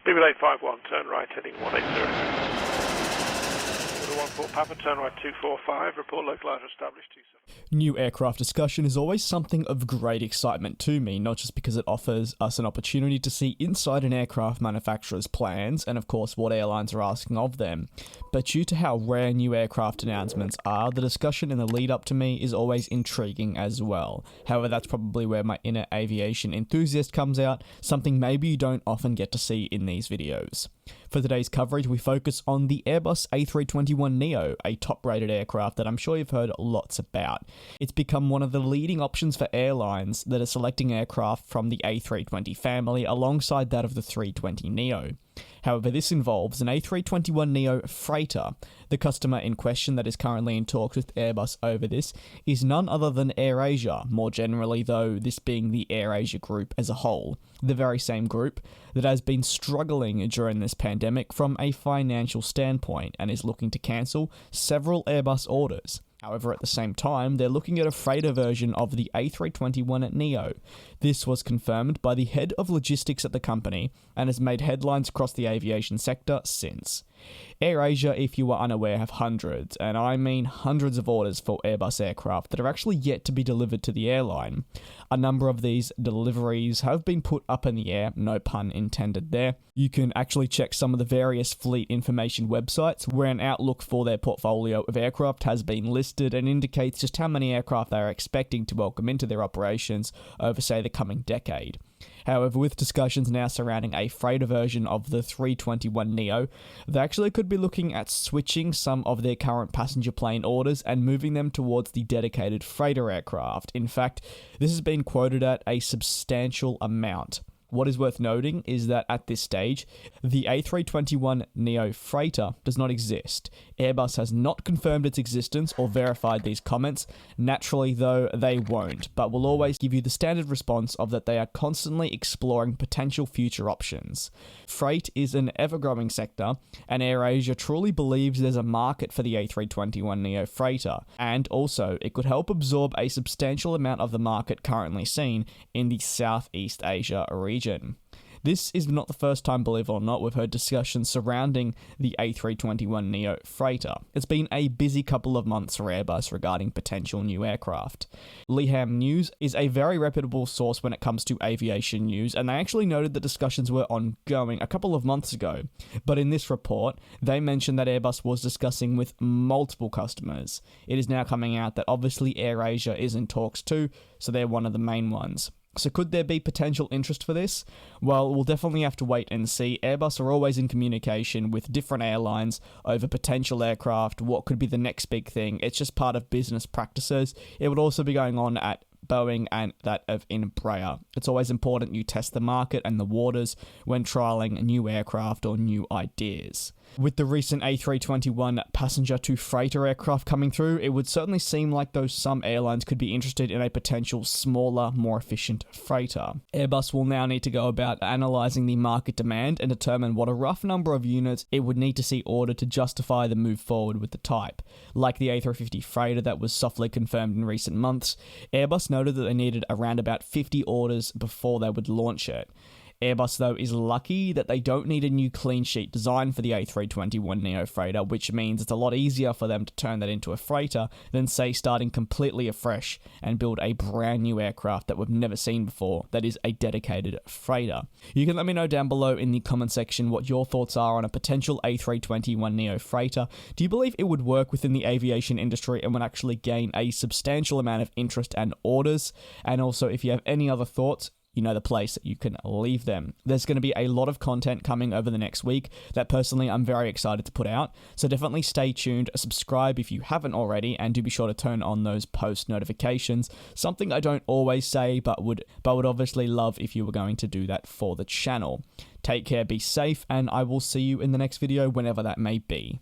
BB851, turn right, heading 180. 14 Papa, turn right 245, report localizer established 27. New aircraft discussion is always something of great excitement to me, not just because it offers us an opportunity to see inside an aircraft manufacturer's plans and of course what airlines are asking of them, but due to how rare new aircraft announcements are, the discussion in the lead up to me is always intriguing as well. However, that's probably where my inner aviation enthusiast comes out, something maybe you don't often get to see in these videos. For today's coverage, we focus on the Airbus A321neo, a top-rated aircraft that I'm sure you've heard lots about. It's become one of the leading options for airlines that are selecting aircraft from the A320 family alongside that of the 320neo. However, this involves an A321neo freighter. The customer in question that is currently in talks with Airbus over this is none other than AirAsia, more generally though this being the AirAsia group as a whole, the very same group that has been struggling during this pandemic from a financial standpoint and is looking to cancel several Airbus orders. However, at the same time, they're looking at a freighter version of the A321neo. This was confirmed by the head of logistics at the company and has made headlines across the aviation sector since. AirAsia, if you are unaware, have hundreds, and I mean hundreds of orders for Airbus aircraft that are actually yet to be delivered to the airline. A number of these deliveries have been put up in the air, no pun intended there. You can actually check some of the various fleet information websites where an outlook for their portfolio of aircraft has been listed and indicates just how many aircraft they are expecting to welcome into their operations over, say, the coming decade. However, with discussions now surrounding a freighter version of the 321neo, they actually could be looking at switching some of their current passenger plane orders and moving them towards the dedicated freighter aircraft. In fact, this has been quoted at a substantial amount. What is worth noting is that at this stage, the A321neo freighter does not exist. Airbus has not confirmed its existence or verified these comments. Naturally, though, they won't, but will always give you the standard response of that they are constantly exploring potential future options. Freight is an ever-growing sector, and AirAsia truly believes there's a market for the A321neo freighter, and also it could help absorb a substantial amount of the market currently seen in the Southeast Asia region. This is not the first time, believe it or not, we've heard discussions surrounding the A321neo freighter. It's been a busy couple of months for Airbus regarding potential new aircraft. Leeham News is a very reputable source when it comes to aviation news, and they actually noted that discussions were ongoing a couple of months ago. But in this report, they mentioned that Airbus was discussing with multiple customers. It is now coming out that obviously AirAsia is in talks too, so they're one of the main ones. So could there be potential interest for this? Well, we'll definitely have to wait and see. Airbus are always in communication with different airlines over potential aircraft, what could be the next big thing. It's just part of business practices. It would also be going on at Boeing and that of Embraer. It's always important you test the market and the waters when trialling new aircraft or new ideas. With the recent A321 passenger to freighter aircraft coming through, it would certainly seem like though some airlines could be interested in a potential smaller, more efficient freighter. Airbus will now need to go about analysing the market demand and determine what a rough number of units it would need to see ordered to justify the move forward with the type. Like the A350 freighter that was softly confirmed in recent months, Airbus noted that they needed around about 50 orders before they would launch it. Airbus, though, is lucky that they don't need a new clean sheet design for the A321neo freighter, which means it's a lot easier for them to turn that into a freighter than, say, starting completely afresh and build a brand new aircraft that we've never seen before that is a dedicated freighter. You can let me know down below in the comment section what your thoughts are on a potential A321neo freighter. Do you believe it would work within the aviation industry and would actually gain a substantial amount of interest and orders? And also, if you have any other thoughts, you know the place that you can leave them. There's going to be a lot of content coming over the next week that personally I'm very excited to put out, so definitely stay tuned, subscribe if you haven't already, and do be sure to turn on those post notifications, something I don't always say but would obviously love if you were going to do that for the channel. Take care, be safe, and I will see you in the next video whenever that may be.